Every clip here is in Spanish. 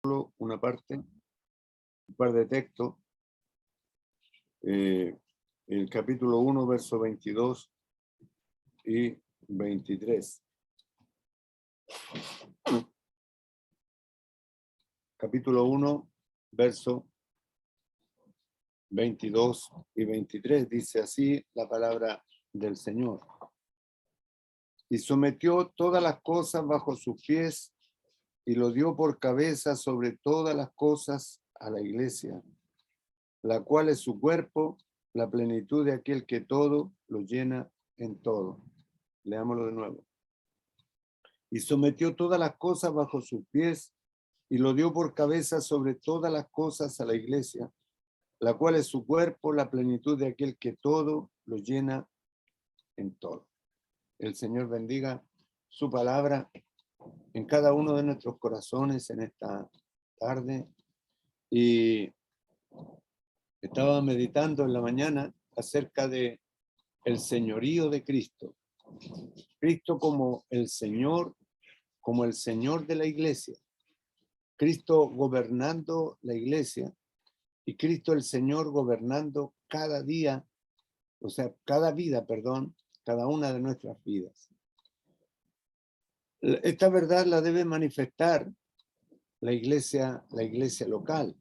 una parte, un par de textos, el capítulo 1, verso 22 y 23. Capítulo 1, verso 22 y 23, dice así la palabra del Señor. Y sometió todas las cosas bajo sus pies y lo dio por cabeza sobre todas las cosas a la iglesia, la cual es su cuerpo, la plenitud de aquel que todo lo llena en todo. Leámoslo de nuevo. Y sometió todas las cosas bajo sus pies y lo dio por cabeza sobre todas las cosas a la iglesia, la cual es su cuerpo, la plenitud de aquel que todo lo llena en todo. El Señor bendiga su palabra en cada uno de nuestros corazones en esta tarde. Y estaba meditando en la mañana acerca de el señorío de Cristo. Cristo como el Señor de la iglesia. Cristo gobernando la iglesia y Cristo el Señor gobernando cada día, o sea, cada vida, perdón, cada una de nuestras vidas. Esta verdad la debe manifestar la iglesia local,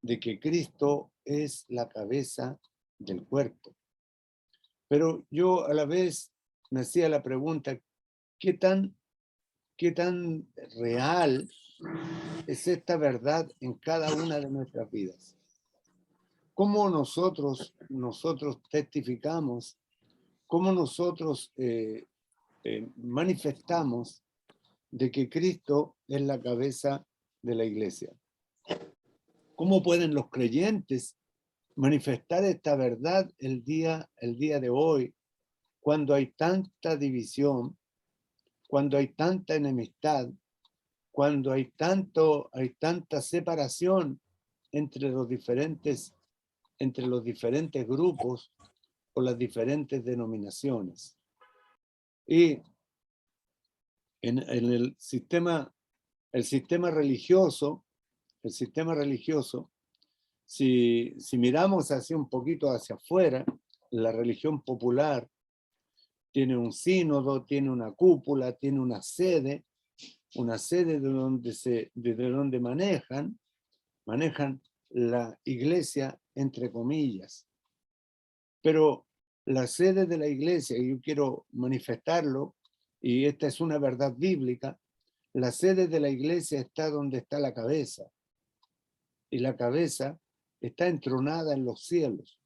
de que Cristo es la cabeza del cuerpo. Pero yo a la vez me hacía la pregunta, ¿qué tan real es esta verdad en cada una de nuestras vidas? ¿Cómo nosotros testificamos? ¿Cómo nosotros manifestamos de que Cristo es la cabeza de la iglesia? ¿Cómo pueden los creyentes manifestar esta verdad el día de hoy, cuando hay tanta división, cuando hay tanta enemistad, cuando hay tanta separación entre los diferentes grupos o las diferentes denominaciones? Y en el sistema religioso, si miramos hacia un poquito hacia afuera, la religión popular tiene un sínodo, tiene una cúpula, tiene una sede de donde manejan la iglesia, entre comillas. Pero la sede de la iglesia, y yo quiero manifestarlo, y esta es una verdad bíblica, la sede de la iglesia está donde está la cabeza. Y la cabeza está entronada en los cielos.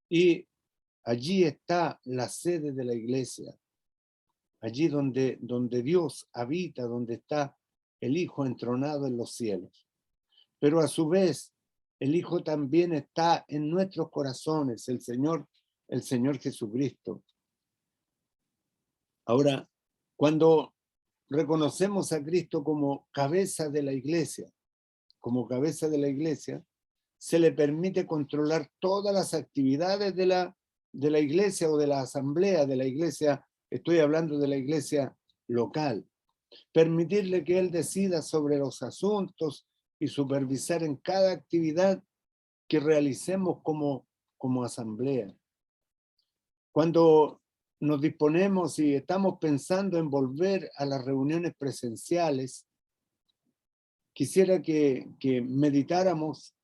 Y allí está la sede de la iglesia. Allí donde Dios habita, donde está el Hijo entronado en los cielos. Pero a su vez, el Hijo también está en nuestros corazones, el Señor Jesucristo. Ahora, cuando reconocemos a Cristo como cabeza de la iglesia, se le permite controlar todas las actividades de la iglesia o de la asamblea de la iglesia. Estoy hablando de la iglesia local. Permitirle que él decida sobre los asuntos y supervisar en cada actividad que realicemos como asamblea. Cuando nos disponemos y estamos pensando en volver a las reuniones presenciales, quisiera que meditáramos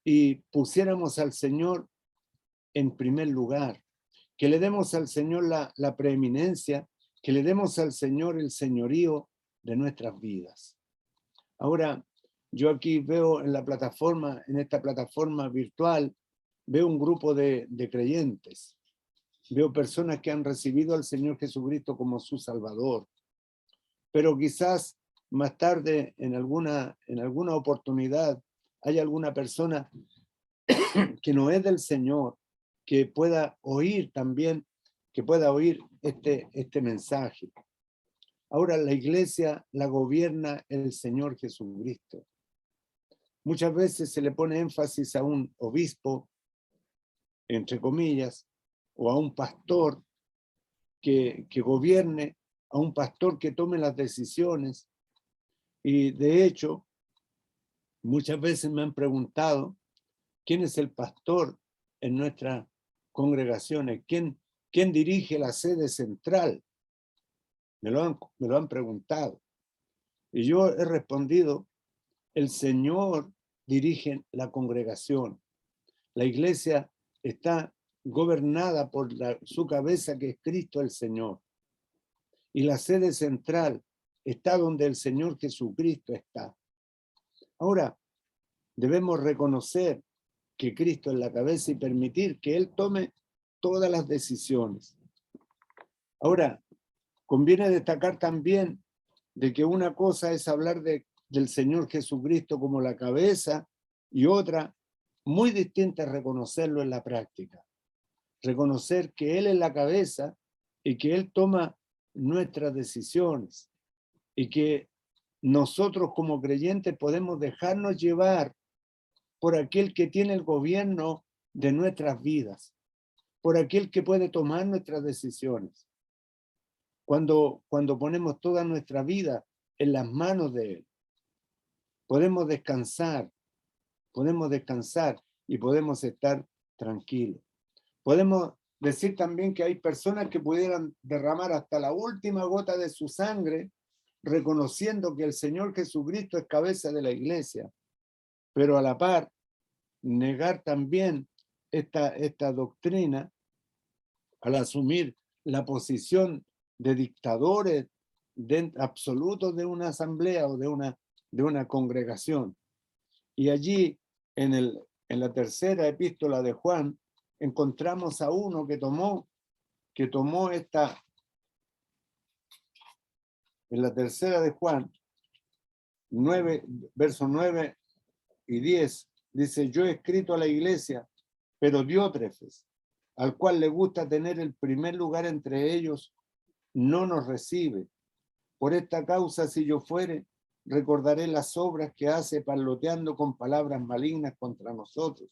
y pusiéramos al Señor en primer lugar, que le demos al Señor la preeminencia, que le demos al Señor el señorío de nuestras vidas. Ahora, yo aquí veo en esta plataforma virtual, veo un grupo de creyentes, veo personas que han recibido al Señor Jesucristo como su Salvador, pero quizás más tarde, en alguna oportunidad, hay alguna persona que no es del Señor, que pueda oír este mensaje. Ahora la iglesia la gobierna el Señor Jesucristo. Muchas veces se le pone énfasis a un obispo, entre comillas, o a un pastor que gobierne, a un pastor que tome las decisiones. Y de hecho, muchas veces me han preguntado quién es el pastor en nuestras congregaciones, quién dirige la sede central. Me lo han preguntado. Y yo he respondido, el Señor dirige la congregación. La iglesia está gobernada por su cabeza, que es Cristo el Señor. Y la sede central está donde el Señor Jesucristo está. Ahora, debemos reconocer que Cristo es la cabeza y permitir que Él tome todas las decisiones. Ahora, conviene destacar también de que una cosa es hablar del Señor Jesucristo como la cabeza y otra, muy distinta, es reconocerlo en la práctica. Reconocer que Él es la cabeza y que Él toma nuestras decisiones y que nosotros como creyentes podemos dejarnos llevar por aquel que tiene el gobierno de nuestras vidas, por aquel que puede tomar nuestras decisiones. Cuando ponemos toda nuestra vida en las manos de Él, podemos descansar y podemos estar tranquilos. Podemos decir también que hay personas que pudieran derramar hasta la última gota de su sangre, reconociendo que el Señor Jesucristo es cabeza de la iglesia, pero a la par negar también esta doctrina al asumir la posición de dictadores absolutos de una asamblea o de una congregación. Y allí, en la tercera epístola de Juan, encontramos a uno que tomó en la tercera de Juan, 9, versos 9 y 10, dice, yo he escrito a la iglesia, pero Diótrefes, al cual le gusta tener el primer lugar entre ellos, no nos recibe. Por esta causa, si yo fuere, recordaré las obras que hace parloteando con palabras malignas contra nosotros.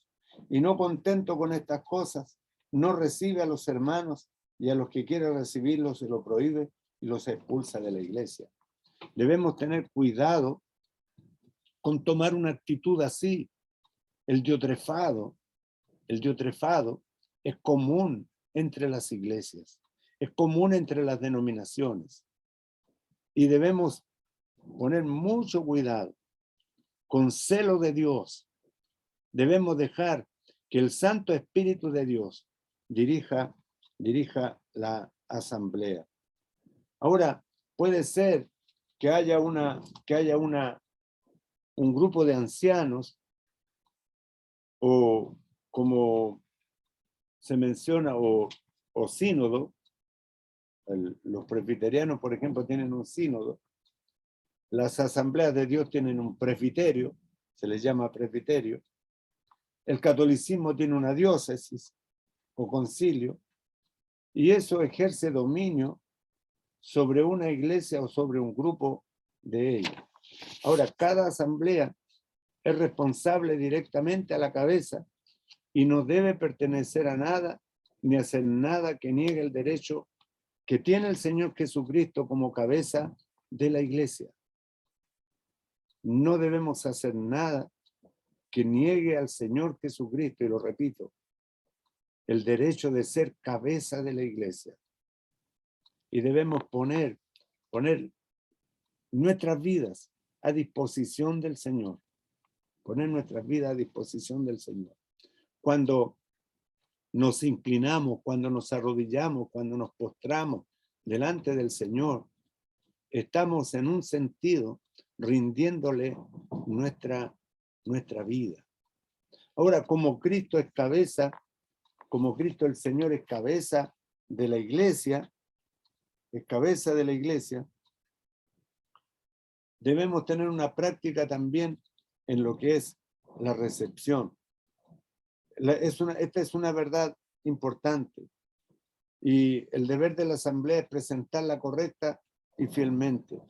Y no contento con estas cosas, no recibe a los hermanos y a los que quiere recibirlos se lo prohíbe y los expulsa de la iglesia. Debemos tener cuidado con tomar una actitud así. El diotrefado es común entre las iglesias, es común entre las denominaciones. Y debemos poner mucho cuidado, con celo de Dios. Debemos dejar que el Santo Espíritu de Dios dirija la asamblea. Ahora, puede ser que haya un grupo de ancianos, o como se menciona, o sínodo. Los presbiterianos, por ejemplo, tienen un sínodo. Las asambleas de Dios tienen un presbiterio, se les llama presbiterio. El catolicismo tiene una diócesis o concilio, y eso ejerce dominio sobre una iglesia o sobre un grupo de ellos. Ahora, cada asamblea es responsable directamente a la cabeza y no debe pertenecer a nada ni hacer nada que niegue el derecho que tiene el Señor Jesucristo como cabeza de la iglesia. No debemos hacer nada que niegue al Señor Jesucristo, y lo repito, el derecho de ser cabeza de la iglesia. Y debemos poner nuestras vidas a disposición del Señor. Poner nuestras vidas a disposición del Señor. Cuando nos inclinamos, cuando nos arrodillamos, cuando nos postramos delante del Señor, estamos en un sentido rindiéndole nuestra vida. Ahora, como Cristo es cabeza, como Cristo el Señor es cabeza de la iglesia, debemos tener una práctica también en lo que es la recepción. Esta es una verdad importante, y el deber de la asamblea es presentarla correcta y fielmente.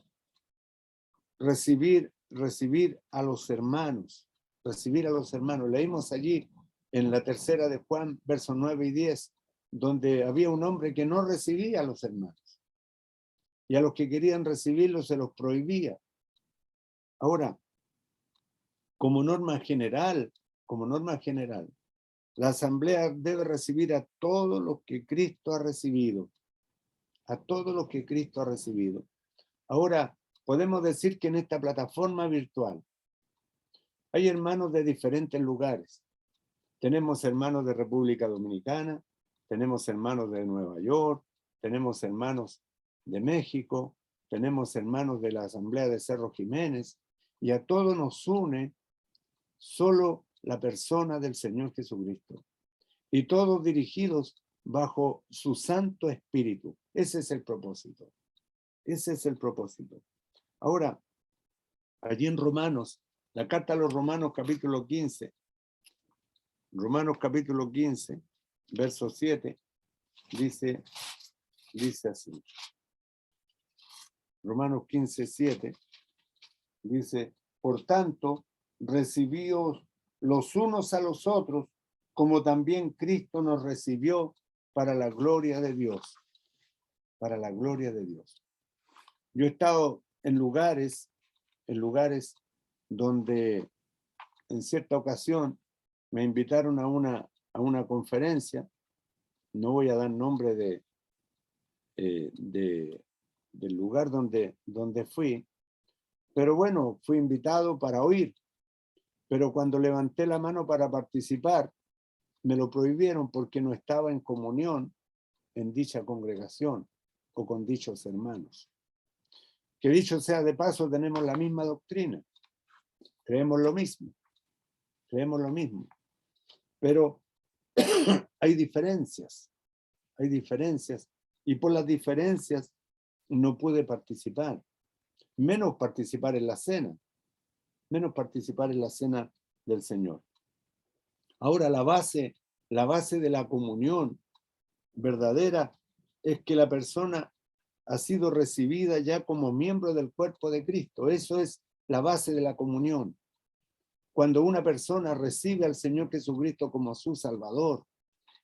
Recibir a los hermanos. Leímos allí en la tercera de Juan, versos 9 y 10, donde había un hombre que no recibía a los hermanos, y a los que querían recibirlos se los prohibía. Ahora, como norma general, la asamblea debe recibir a todos los que Cristo ha recibido. A todos los que Cristo ha recibido. Ahora, podemos decir que en esta plataforma virtual hay hermanos de diferentes lugares. Tenemos hermanos de República Dominicana, tenemos hermanos de Nueva York, tenemos hermanos de México, tenemos hermanos de la Asamblea de Cerro Jiménez, y a todos nos une solo la persona del Señor Jesucristo. Y todos dirigidos bajo su Santo Espíritu. Ese es el propósito. Ese es el propósito. Ahora, allí en Romanos, la carta a los Romanos capítulo 15, Romanos capítulo 15, verso 7, dice así. Romanos 15, 7, dice, por tanto, recibíos los unos a los otros, como también Cristo nos recibió para la gloria de Dios. Para la gloria de Dios. Yo he estado en lugares donde en cierta ocasión me invitaron a una conferencia, no voy a dar nombre del lugar donde fui, pero bueno, fui invitado para oír, pero cuando levanté la mano para participar, me lo prohibieron porque no estaba en comunión en dicha congregación o con dichos hermanos. Que dicho sea de paso, tenemos la misma doctrina, creemos lo mismo, pero hay diferencias, y por las diferencias no pude participar, menos participar en la cena del Señor. Ahora la base de la comunión verdadera es que la persona ha sido recibida ya como miembro del cuerpo de Cristo. Eso es la base de la comunión. Cuando una persona recibe al Señor Jesucristo como su Salvador,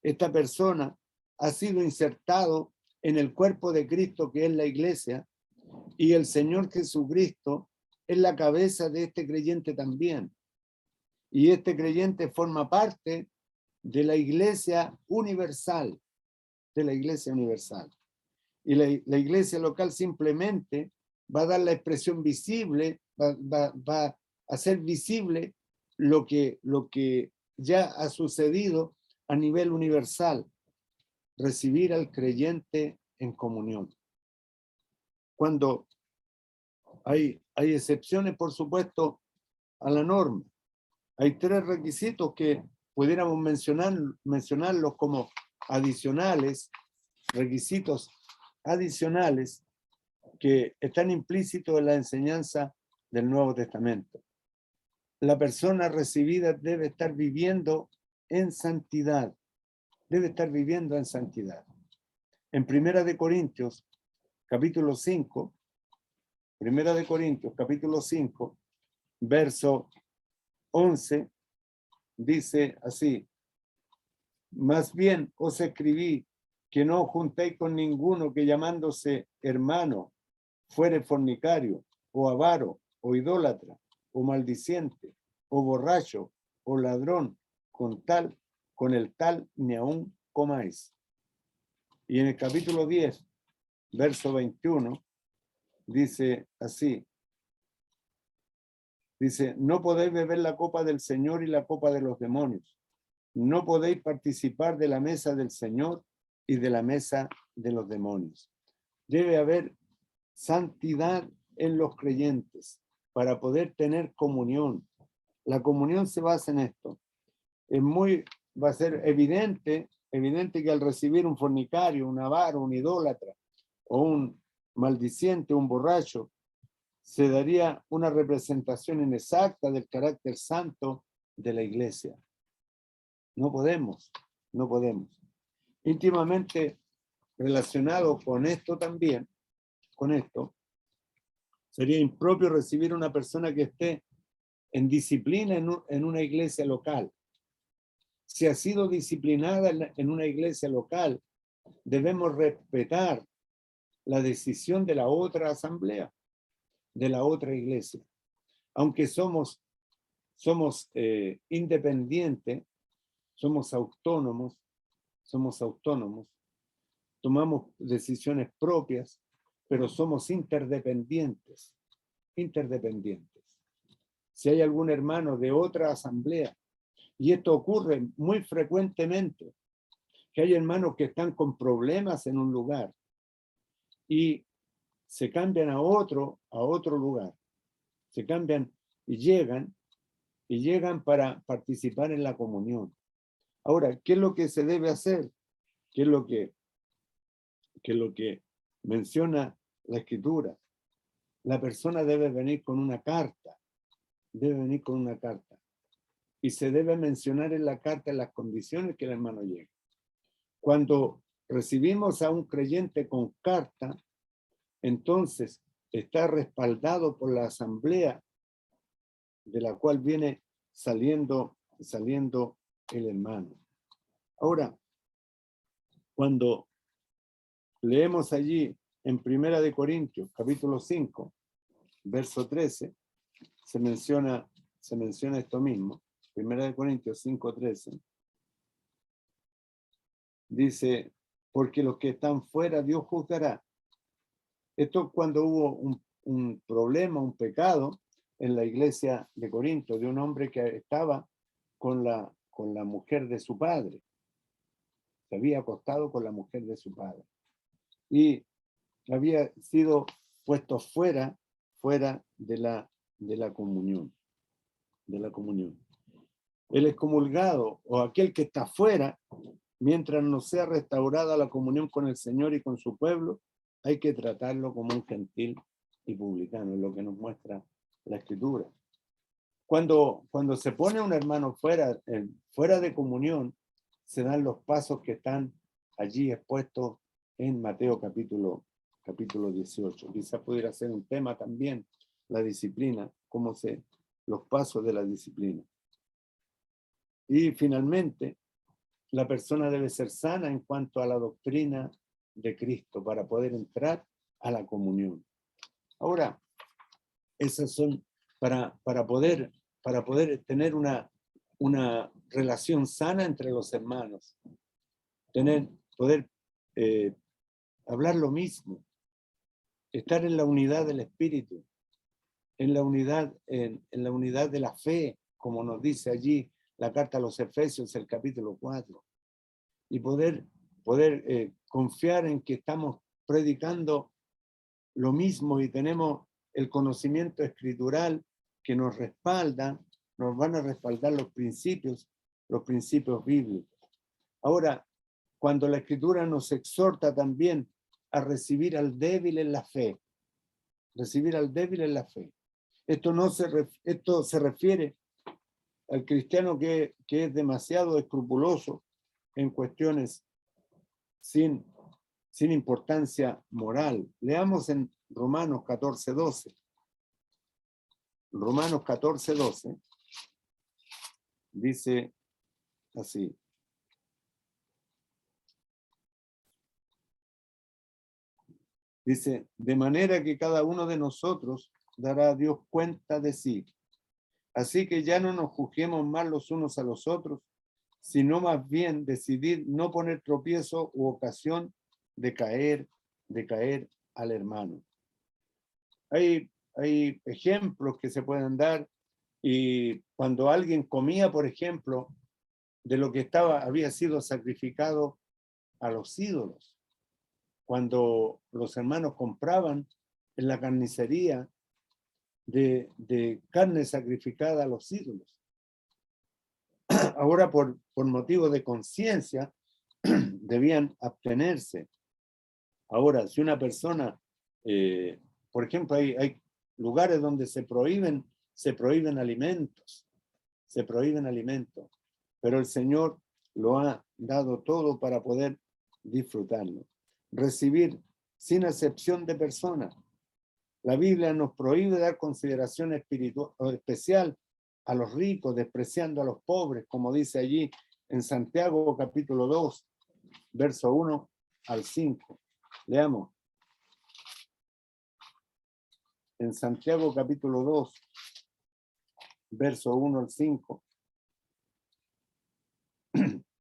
esta persona ha sido insertado en el cuerpo de Cristo, que es la iglesia, y el Señor Jesucristo es la cabeza de este creyente también. Y este creyente forma parte de la iglesia universal, Y la iglesia local simplemente va a dar la expresión visible, va a hacer visible lo que ya ha sucedido a nivel universal, recibir al creyente en comunión. Cuando hay excepciones, por supuesto, a la norma. Hay 3 requisitos que pudiéramos mencionarlos como adicionales, requisitos adicionales que están implícitos en la enseñanza del Nuevo Testamento. La persona recibida debe estar viviendo en santidad. En Primera de Corintios, capítulo 5, verso 11, dice así: más bien os escribí que no os juntéis con ninguno que llamándose hermano fuere fornicario, o avaro, o idólatra, o maldiciente, o borracho, o ladrón, con el tal ni aun comáis. Y en el capítulo 10, verso 21, dice así, dice, no podéis beber la copa del Señor y la copa de los demonios. No podéis participar de la mesa del Señor y de la mesa de los demonios. Debe haber santidad en los creyentes para poder tener comunión. La comunión se basa en esto. Va a ser evidente que al recibir un fornicario, un avaro, un idólatra o un maldiciente, un borracho, se daría una representación inexacta del carácter santo de la iglesia. No podemos. Íntimamente relacionado con esto también, sería impropio recibir una persona que esté en disciplina en una iglesia local. Si ha sido disciplinada en una iglesia local, debemos respetar la decisión de la otra asamblea, de la otra iglesia. aunque somos independientes, somos autónomos, tomamos decisiones propias, pero somos interdependientes. Si hay algún hermano de otra asamblea, y esto ocurre muy frecuentemente, que hay hermanos que están con problemas en un lugar y se cambian a otro lugar, se cambian y llegan para participar en la comunión. Ahora, ¿qué es lo que se debe hacer? ¿Qué es lo que menciona la Escritura? La persona debe venir con una carta, y se debe mencionar en la carta en las condiciones que el hermano llegue. Cuando recibimos a un creyente con carta, entonces está respaldado por la asamblea de la cual viene saliendo el hermano. Ahora, cuando leemos allí en Primera de Corintios, capítulo 5, verso 13, se menciona esto mismo. Primera de Corintios 5, 13. Dice, porque los que están fuera Dios juzgará. Esto cuando hubo un problema, un pecado en la iglesia de Corinto, de un hombre que estaba con la mujer de su padre. Se había acostado con la mujer de su padre. Y había sido puesto fuera de la comunión. El excomulgado o aquel que está fuera, mientras no sea restaurada la comunión con el Señor y con su pueblo, hay que tratarlo como un gentil y publicano, es lo que nos muestra la Escritura. Cuando se pone un hermano fuera de comunión, se dan los pasos que están allí expuestos en Mateo capítulo 18. Quizás pudiera ser un tema también, la disciplina, los pasos de la disciplina. Y finalmente, la persona debe ser sana en cuanto a la doctrina de Cristo para poder entrar a la comunión. Ahora, esas son para poder tener una relación sana entre los hermanos, poder hablar lo mismo, estar en la unidad del espíritu, en la unidad de la fe, como nos dice allí la carta a los Efesios, el capítulo 4, y poder confiar en que estamos predicando lo mismo y tenemos el conocimiento escritural que nos respalda, nos van a respaldar los principios bíblicos. Ahora, cuando la Escritura nos exhorta también a recibir al débil en la fe, esto se refiere al cristiano que es demasiado escrupuloso en cuestiones sin importancia moral. Leamos en Romanos 14:12. Romanos 14:12 dice así. Dice, de manera que cada uno de nosotros dará a Dios cuenta de sí. Así que ya no nos juzguemos más los unos a los otros, sino más bien decidir no poner tropiezo u ocasión de caer al hermano. Hay ejemplos que se pueden dar, y cuando alguien comía, por ejemplo, de lo que había sido sacrificado a los ídolos, cuando los hermanos compraban en la carnicería de carne sacrificada a los ídolos. Ahora, por motivo de conciencia, debían abstenerse. Ahora, si una persona, por ejemplo, hay lugares donde se prohíben alimentos, pero el Señor lo ha dado todo para poder disfrutarlo. Recibir sin excepción de persona. La Biblia nos prohíbe dar consideración espiritual o especial a los ricos, despreciando a los pobres, como dice allí en Santiago capítulo 2, verso 1 al 5. Leamos. En Santiago capítulo 2, verso 1 al 5.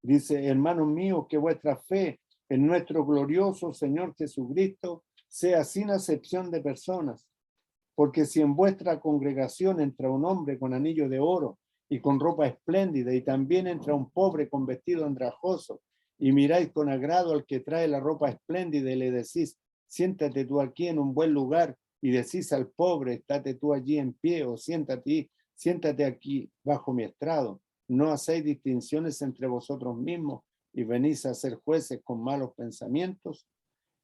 Dice, hermanos míos, que vuestra fe en nuestro glorioso Señor Jesucristo sea sin acepción de personas. Porque si en vuestra congregación entra un hombre con anillo de oro y con ropa espléndida, y también entra un pobre con vestido andrajoso, y miráis con agrado al que trae la ropa espléndida y le decís, siéntate tú aquí en un buen lugar, y decís al pobre, estate tú allí en pie, o siéntate aquí bajo mi estrado, no hacéis distinciones entre vosotros mismos y venís a ser jueces con malos pensamientos.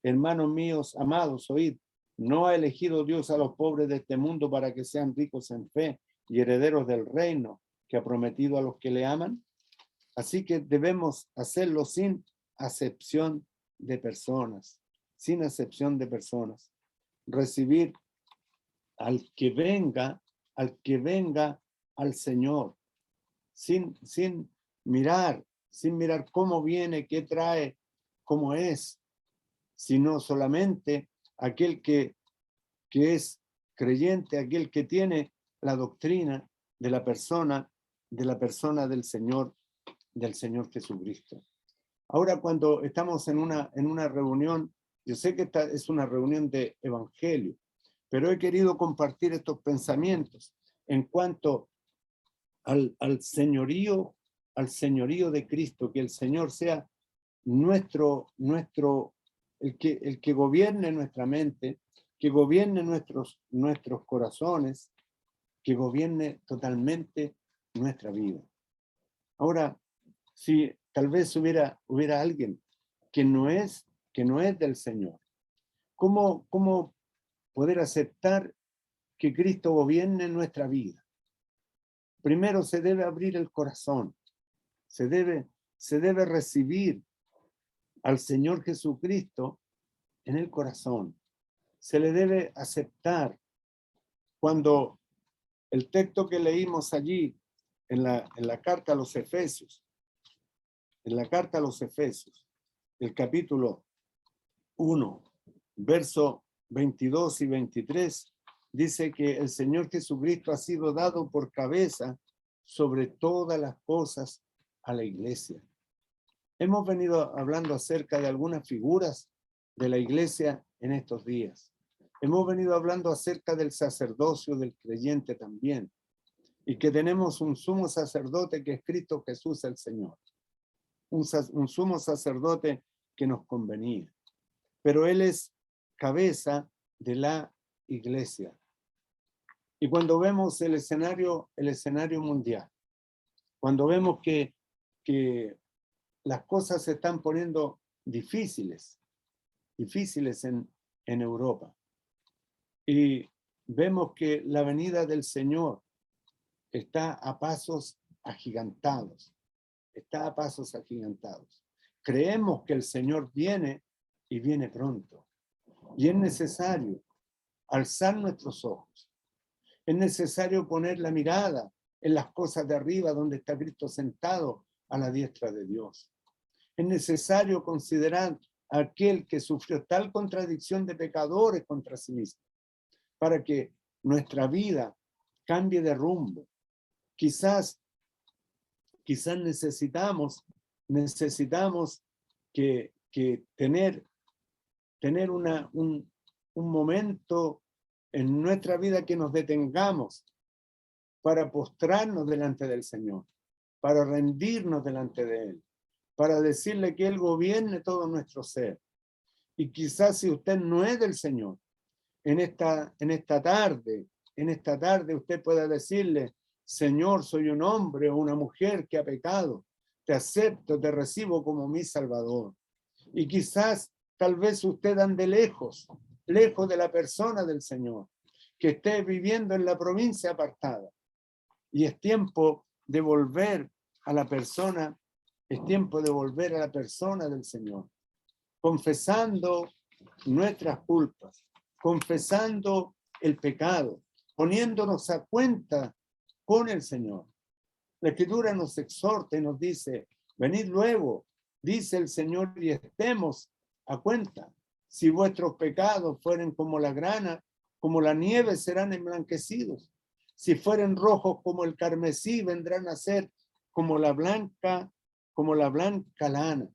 Hermanos míos, amados, oíd, ¿no ha elegido Dios a los pobres de este mundo para que sean ricos en fe y herederos del reino que ha prometido a los que le aman? Así que debemos hacerlo sin acepción de personas, sin acepción de personas. Recibir al que venga al Señor, sin mirar cómo viene, qué trae, cómo es, sino solamente aquel que es creyente, aquel que tiene la doctrina de la persona del Señor Jesucristo. Ahora, cuando estamos en una reunión, yo sé que esta es una reunión de evangelio, pero he querido compartir estos pensamientos en cuanto al señorío de Cristo, que el Señor sea el que gobierne nuestra mente, que gobierne nuestros corazones, que gobierne totalmente nuestra vida. Ahora, si tal vez hubiera alguien que no es del Señor, ¿cómo poder aceptar que Cristo gobierne nuestra vida? Primero se debe abrir el corazón, se debe recibir al Señor Jesucristo en el corazón. Se le debe aceptar. Cuando el texto que leímos allí en la carta a los Efesios, el capítulo 1, verso 22 y 23, dice que el Señor Jesucristo ha sido dado por cabeza sobre todas las cosas a la iglesia. Hemos venido hablando acerca de algunas figuras de la iglesia en estos días. Hemos venido hablando acerca del sacerdocio del creyente también, y que tenemos un sumo sacerdote que es Cristo Jesús el Señor, un sumo sacerdote que nos convenía, pero Él es cabeza de la iglesia. Y cuando vemos el escenario mundial, cuando vemos que las cosas se están poniendo difíciles en Europa, y vemos que la venida del Señor está a pasos agigantados, Creemos que el Señor viene y viene pronto, y es necesario alzar nuestros ojos, es necesario poner la mirada en las cosas de arriba donde está Cristo sentado a la diestra de Dios. Es necesario considerar a aquel que sufrió tal contradicción de pecadores contra sí mismo, para que nuestra vida cambie de rumbo. Quizás necesitamos que tener un momento en nuestra vida que nos detengamos para postrarnos delante del Señor, para rendirnos delante de Él, para decirle que Él gobierne todo nuestro ser. Y quizás si usted no es del Señor, en esta tarde usted pueda decirle: Señor, soy un hombre o una mujer que ha pecado, te acepto, te recibo como mi Salvador. Y quizás, tal vez usted ande lejos de la persona del Señor, que esté viviendo en la provincia apartada. Y es tiempo de volver a la persona, del Señor, confesando nuestras culpas, confesando el pecado, poniéndonos a cuenta con el Señor. La Escritura nos exhorta y nos dice: venid luego, dice el Señor, y estemos a cuenta. Si vuestros pecados fueren como la grana, como la nieve, serán emblanquecidos. Si fueren rojos como el carmesí, vendrán a ser como la blanca lana,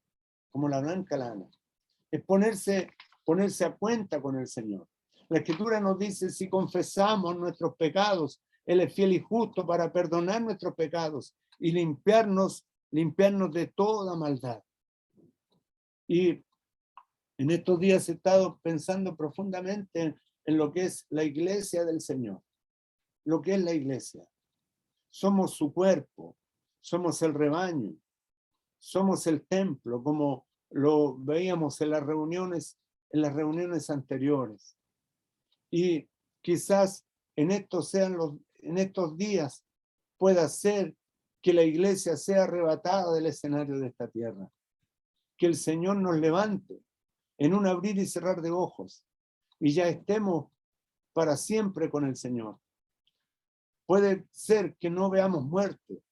como la blanca lana. Es ponerse a cuenta con el Señor. La Escritura nos dice, si confesamos nuestros pecados, Él es fiel y justo para perdonar nuestros pecados y limpiarnos de toda maldad. Y en estos días he estado pensando profundamente en lo que es la iglesia del Señor. Lo que es la iglesia. Somos su cuerpo, somos el rebaño, somos el templo, como lo veíamos en las reuniones anteriores. Y quizás en estos días pueda ser que la iglesia sea arrebatada del escenario de esta tierra. Que el Señor nos levante en un abrir y cerrar de ojos y ya estemos para siempre con el Señor. Puede ser que no veamos muerte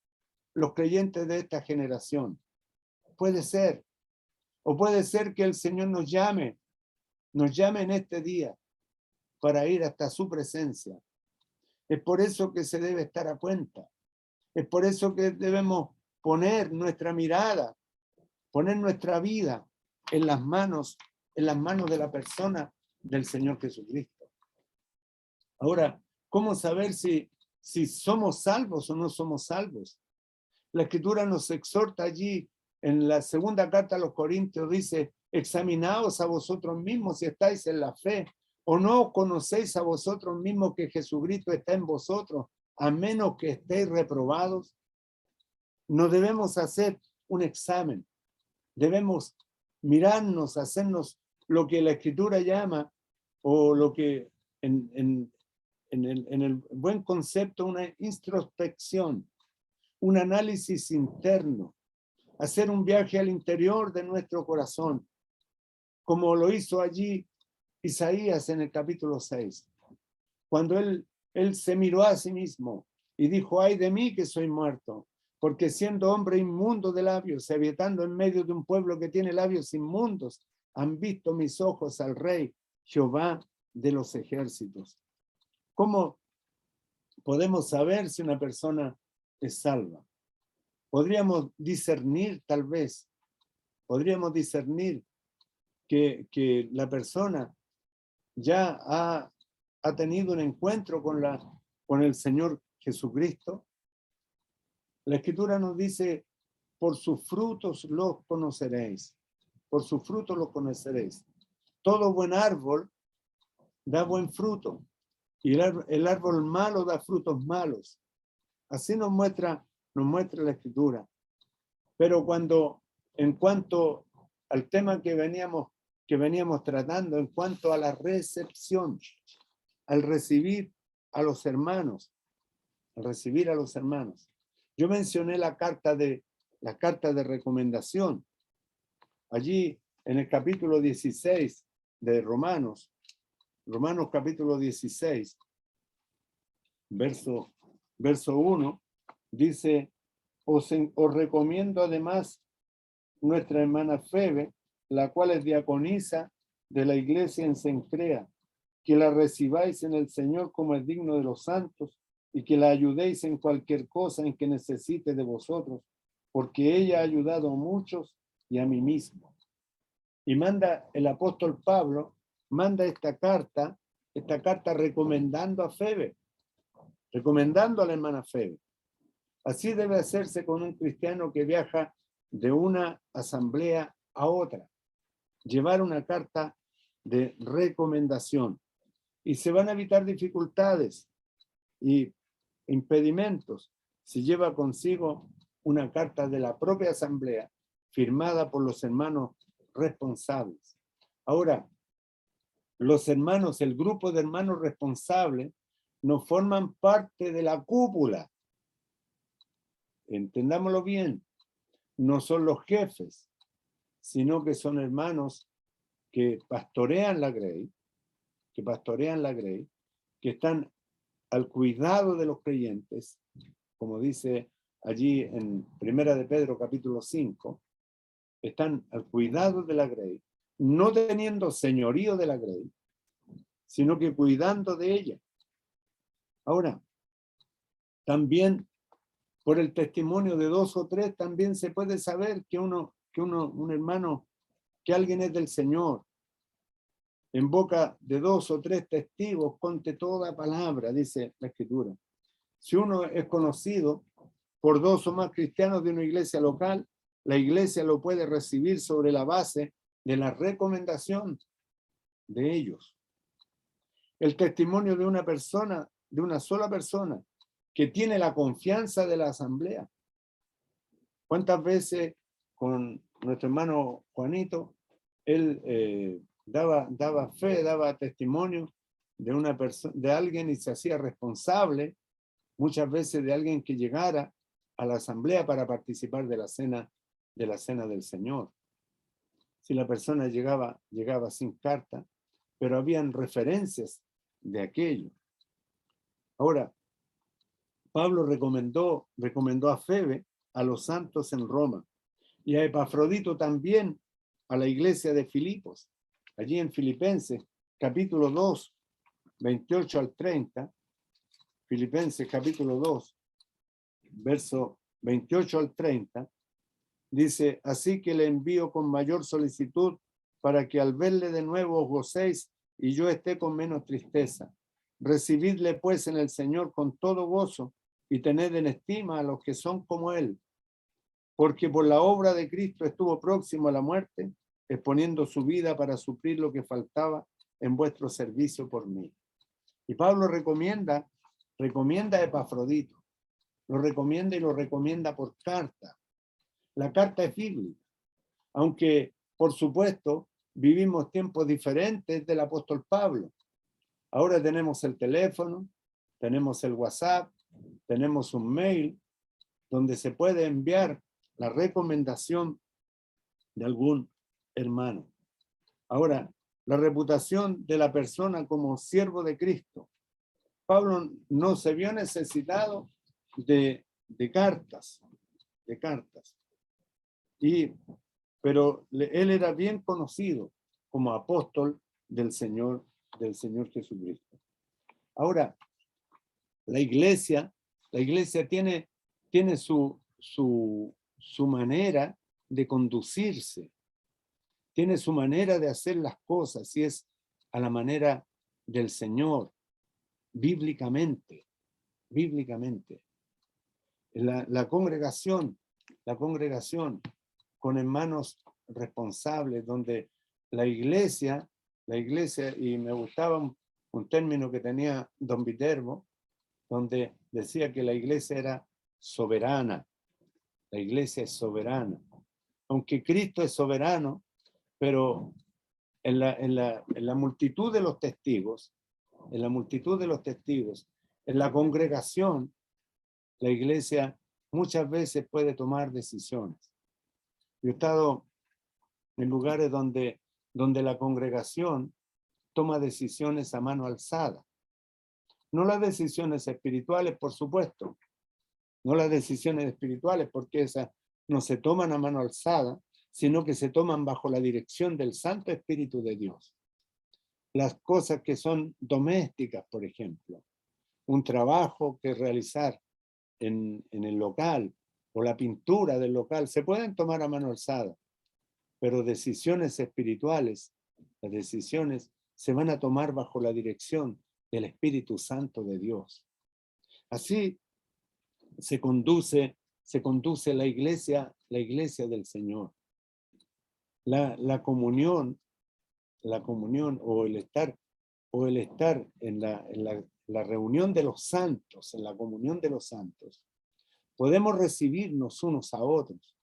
los creyentes de esta generación. Puede ser. O puede ser que el Señor nos llame en este día para ir hasta su presencia. Es por eso que se debe estar a cuenta. Es por eso que debemos poner nuestra mirada, poner nuestra vida en las manos de la persona del Señor Jesucristo. Ahora, ¿cómo saber si somos salvos o no somos salvos? La Escritura nos exhorta allí en la segunda carta a los Corintios, dice, examinaos a vosotros mismos si estáis en la fe, o no conocéis a vosotros mismos que Jesucristo está en vosotros, a menos que estéis reprobados. No debemos hacer un examen, debemos mirarnos, hacernos lo que la Escritura llama, o lo que en el buen concepto, una introspección, un análisis interno, hacer un viaje al interior de nuestro corazón, como lo hizo allí Isaías en el capítulo 6, cuando él se miró a sí mismo y dijo, ay de mí que soy muerto, porque siendo hombre inmundo de labios, habitando en medio de un pueblo que tiene labios inmundos, han visto mis ojos al Rey, Jehová de los ejércitos. ¿Cómo podemos saber si una persona es salva? Podríamos discernir, tal vez, que la persona ya ha tenido un encuentro con el Señor Jesucristo. La Escritura nos dice, por sus frutos los conoceréis. Por sus frutos los conoceréis. Todo buen árbol da buen fruto, y el árbol malo da frutos malos. Así nos muestra la Escritura. Pero en cuanto al tema que veníamos tratando, en cuanto a la recepción, al recibir a los hermanos, yo mencioné la carta de recomendación. Allí en el capítulo 16 de Romanos capítulo 16, verso 1, dice, os recomiendo además nuestra hermana Febe, la cual es diaconisa de la iglesia en Cencrea, que la recibáis en el Señor como es digno de los santos y que la ayudéis en cualquier cosa en que necesite de vosotros, porque ella ha ayudado a muchos y a mí mismo. Y el apóstol Pablo manda esta carta recomendando a Febe, recomendando a la hermana Febe. Así debe hacerse con un cristiano que viaja de una asamblea a otra. Llevar una carta de recomendación. Y se van a evitar dificultades y impedimentos si lleva consigo una carta de la propia asamblea firmada por los hermanos responsables. Ahora, los hermanos, el grupo de hermanos responsables, no forman parte de la cúpula. Entendámoslo bien, no son los jefes, sino que son hermanos que pastorean la grey, que están al cuidado de los creyentes, como dice allí en Primera de Pedro capítulo 5, están al cuidado de la grey, no teniendo señorío de la grey, sino que cuidando de ella. Ahora, También por el testimonio de 2 o 3 también se puede saber que un hermano, que alguien es del Señor. En boca de 2 o 3 testigos conte toda palabra, dice la Escritura. Si uno es conocido por 2 o más cristianos de una iglesia local, la iglesia lo puede recibir sobre la base de la recomendación de ellos. El testimonio de una persona, de una sola persona, que tiene la confianza de la asamblea. ¿Cuántas veces con nuestro hermano Juanito, él daba fe, daba testimonio de una persona, de alguien, y se hacía responsable muchas veces de alguien que llegara a la asamblea para participar de la cena del Señor? Si la persona llegaba sin carta, pero habían referencias de aquello. Ahora, Pablo recomendó a Febe a los santos en Roma, y a Epafrodito también a la iglesia de Filipos, allí en Filipenses, capítulo 2, 28 al 30, Filipenses capítulo 2, verso 28 al 30, dice: así que le envío con mayor solicitud para que al verle de nuevo os gocéis y yo esté con menos tristeza. Recibidle pues en el Señor con todo gozo y tened en estima a los que son como él, porque por la obra de Cristo estuvo próximo a la muerte, exponiendo su vida para suplir lo que faltaba en vuestro servicio por mí. Y Pablo recomienda a Epafrodito, lo recomienda y lo recomienda por carta. La carta es bíblica, aunque por supuesto vivimos tiempos diferentes del apóstol Pablo. Ahora tenemos el teléfono, tenemos el WhatsApp, tenemos un mail donde se puede enviar la recomendación de algún hermano. Ahora, la reputación de la persona como siervo de Cristo. Pablo no se vio necesitado de cartas, pero él era bien conocido como apóstol del Señor Jesucristo. Ahora, la iglesia tiene su manera de conducirse, tiene su manera de hacer las cosas, y es a la manera del Señor, bíblicamente. La congregación con hermanos responsables, donde la iglesia, y me gustaba un término que tenía don Viterbo, donde decía que la iglesia era soberana. La iglesia es soberana. Aunque Cristo es soberano, pero en la multitud de los testigos, en la congregación, la iglesia muchas veces puede tomar decisiones. Yo he estado en lugares donde la congregación toma decisiones a mano alzada. No las decisiones espirituales, por supuesto. No las decisiones espirituales, porque esas no se toman a mano alzada, sino que se toman bajo la dirección del Santo Espíritu de Dios. Las cosas que son domésticas, por ejemplo, un trabajo que realizar en el local o la pintura del local, se pueden tomar a mano alzada, pero decisiones espirituales, las decisiones se van a tomar bajo la dirección del Espíritu Santo de Dios. Así se conduce la iglesia del Señor. La comunión o el estar en la reunión de los santos, en la comunión de los santos, podemos recibirnos unos a otros,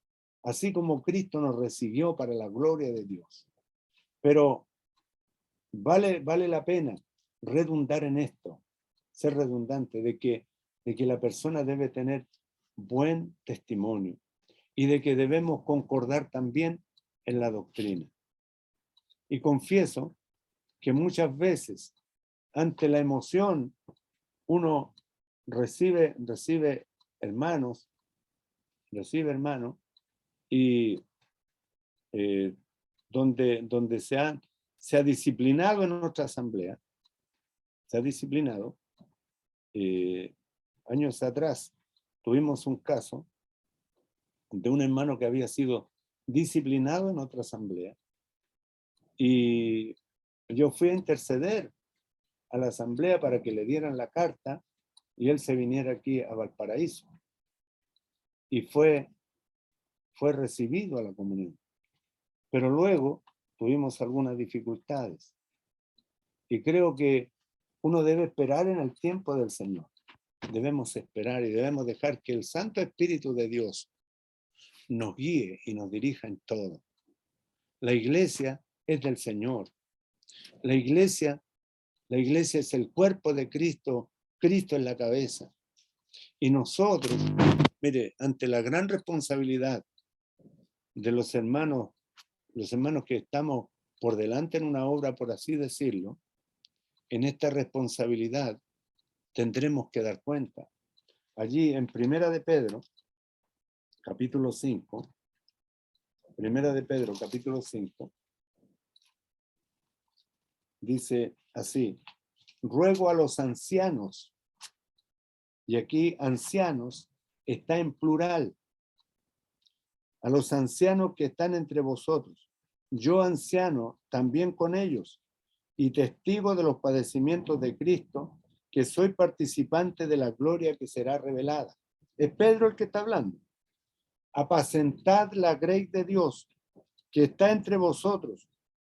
así como Cristo nos recibió para la gloria de Dios. Pero vale la pena redundar en esto, ser redundante, de que la persona debe tener buen testimonio y de que debemos concordar también en la doctrina. Y confieso que muchas veces, ante la emoción, uno recibe hermanos, y donde se ha disciplinado en nuestra asamblea, años atrás, tuvimos un caso de un hermano que había sido disciplinado en otra asamblea. Y yo fui a interceder a la asamblea para que le dieran la carta y él se viniera aquí a Valparaíso. Y fue recibido a la comunión. Pero luego tuvimos algunas dificultades. Y creo que uno debe esperar en el tiempo del Señor. Debemos esperar y debemos dejar que el Santo Espíritu de Dios nos guíe y nos dirija en todo. La iglesia es del Señor. La iglesia es el cuerpo de Cristo. Cristo es la cabeza. Y nosotros, mire, ante la gran responsabilidad de los hermanos que estamos por delante en una obra, por así decirlo, en esta responsabilidad tendremos que dar cuenta. Allí en Primera de Pedro, capítulo 5, Primera de Pedro, capítulo 5, dice así: ruego a los ancianos, y aquí ancianos está en plural, a los ancianos que están entre vosotros, yo anciano también con ellos, y testigo de los padecimientos de Cristo, que soy participante de la gloria que será revelada. Es Pedro el que está hablando. Apacentad la grey de Dios, que está entre vosotros,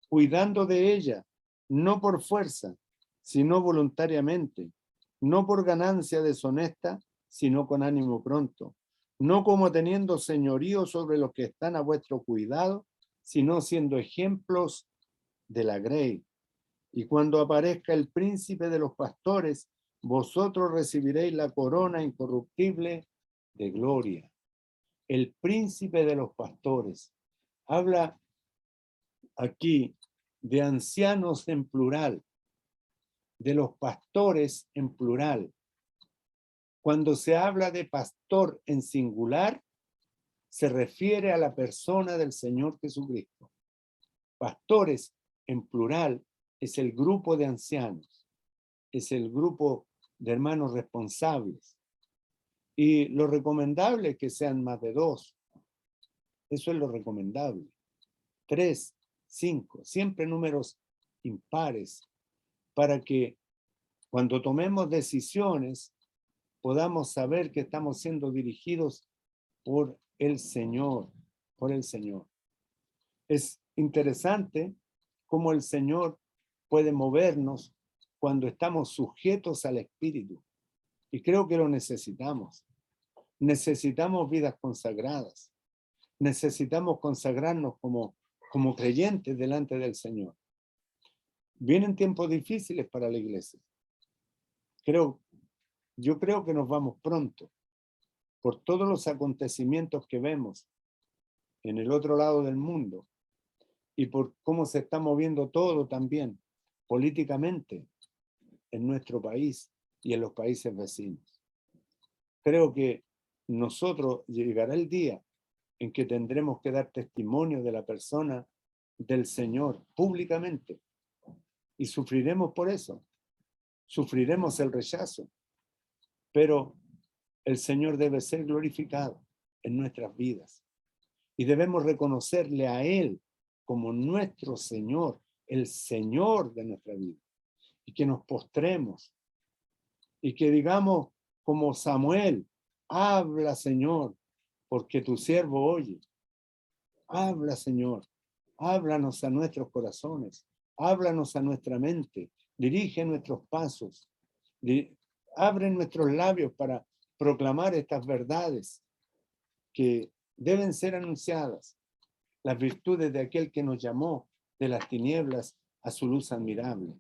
cuidando de ella, no por fuerza, sino voluntariamente, no por ganancia deshonesta, sino con ánimo pronto, no como teniendo señorío sobre los que están a vuestro cuidado, sino siendo ejemplos de la grey. Y cuando aparezca el príncipe de los pastores, vosotros recibiréis la corona incorruptible de gloria. El príncipe de los pastores. Habla aquí de ancianos en plural, de los pastores en plural. Cuando se habla de pastor en singular, se refiere a la persona del Señor Jesucristo. Pastores en plural es el grupo de ancianos, es el grupo de hermanos responsables. Y lo recomendable es que sean más de 2. Eso es lo recomendable. 3, 5, siempre números impares, para que cuando tomemos decisiones podamos saber que estamos siendo dirigidos por el Señor, por el Señor. Es interesante cómo el Señor puede movernos cuando estamos sujetos al Espíritu. Y creo que lo necesitamos. Necesitamos vidas consagradas. Necesitamos consagrarnos como creyentes delante del Señor. Vienen tiempos difíciles para la iglesia. Yo creo que nos vamos pronto por todos los acontecimientos que vemos en el otro lado del mundo y por cómo se está moviendo todo también políticamente en nuestro país y en los países vecinos. Creo que nosotros llegará el día en que tendremos que dar testimonio de la persona del Señor públicamente y sufriremos por eso, sufriremos el rechazo, pero el Señor debe ser glorificado en nuestras vidas y debemos reconocerle a Él como nuestro Señor, el Señor de nuestra vida, y que nos postremos y que digamos como Samuel: habla, Señor, porque tu siervo oye. Habla, Señor, háblanos a nuestros corazones, háblanos a nuestra mente, dirige nuestros pasos, abre nuestros labios para proclamar estas verdades que deben ser anunciadas, las virtudes de aquel que nos llamó de las tinieblas a su luz admirable.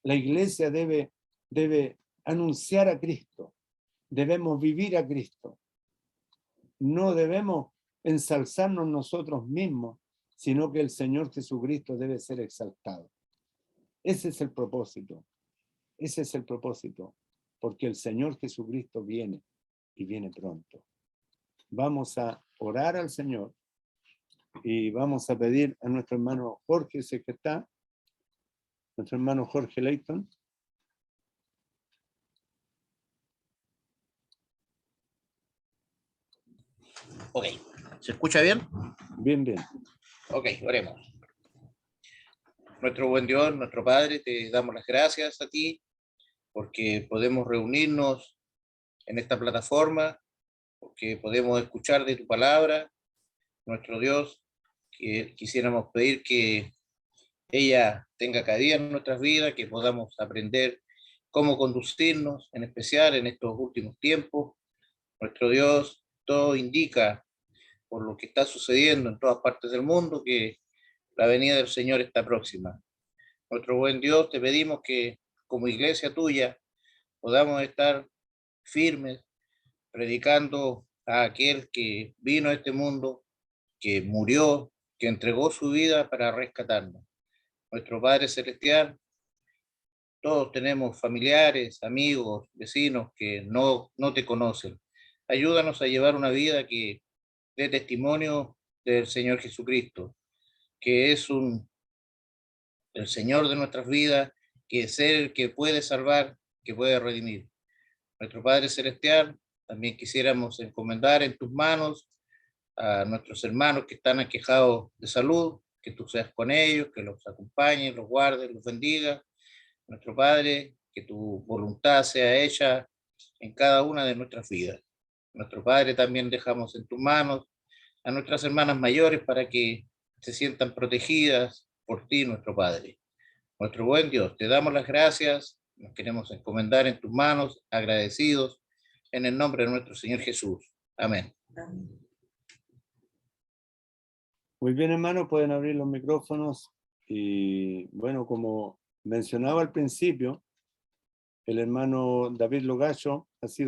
La iglesia debe anunciar a Cristo, debemos vivir a Cristo. No debemos ensalzarnos nosotros mismos, sino que el Señor Jesucristo debe ser exaltado. Ese es el propósito, porque el Señor Jesucristo viene y viene pronto. Vamos a orar al Señor y vamos a pedir a nuestro hermano Jorge, ese que está, nuestro hermano Jorge Leighton, Ok, ¿se escucha bien? Bien, bien. Ok, oremos. Nuestro buen Dios, nuestro Padre, te damos las gracias a ti porque podemos reunirnos en esta plataforma, porque podemos escuchar de tu palabra. Nuestro Dios, que quisiéramos pedir que ella tenga cabida en nuestras vidas, que podamos aprender cómo conducirnos, en especial en estos últimos tiempos. Nuestro Dios, todo indica, por lo que está sucediendo en todas partes del mundo, que la venida del Señor está próxima. Nuestro buen Dios, te pedimos que como iglesia tuya podamos estar firmes, predicando a aquel que vino a este mundo, que murió, que entregó su vida para rescatarnos. Nuestro Padre Celestial, todos tenemos familiares, amigos, vecinos que no te conocen. Ayúdanos a llevar una vida que dé testimonio del Señor Jesucristo, que es el Señor de nuestras vidas, que es el que puede salvar, que puede redimir. Nuestro Padre Celestial, también quisiéramos encomendar en tus manos a nuestros hermanos que están aquejados de salud, que tú seas con ellos, que los acompañes, los guardes, los bendiga. Nuestro Padre, que tu voluntad sea hecha en cada una de nuestras vidas. Nuestro Padre, también dejamos en tus manos a nuestras hermanas mayores para que se sientan protegidas por ti, nuestro Padre. Nuestro buen Dios, te damos las gracias, nos queremos encomendar en tus manos, agradecidos, en el nombre de nuestro Señor Jesús. Amén. Muy bien, hermano, pueden abrir los micrófonos. Y bueno, como mencionaba al principio, el hermano David Logallo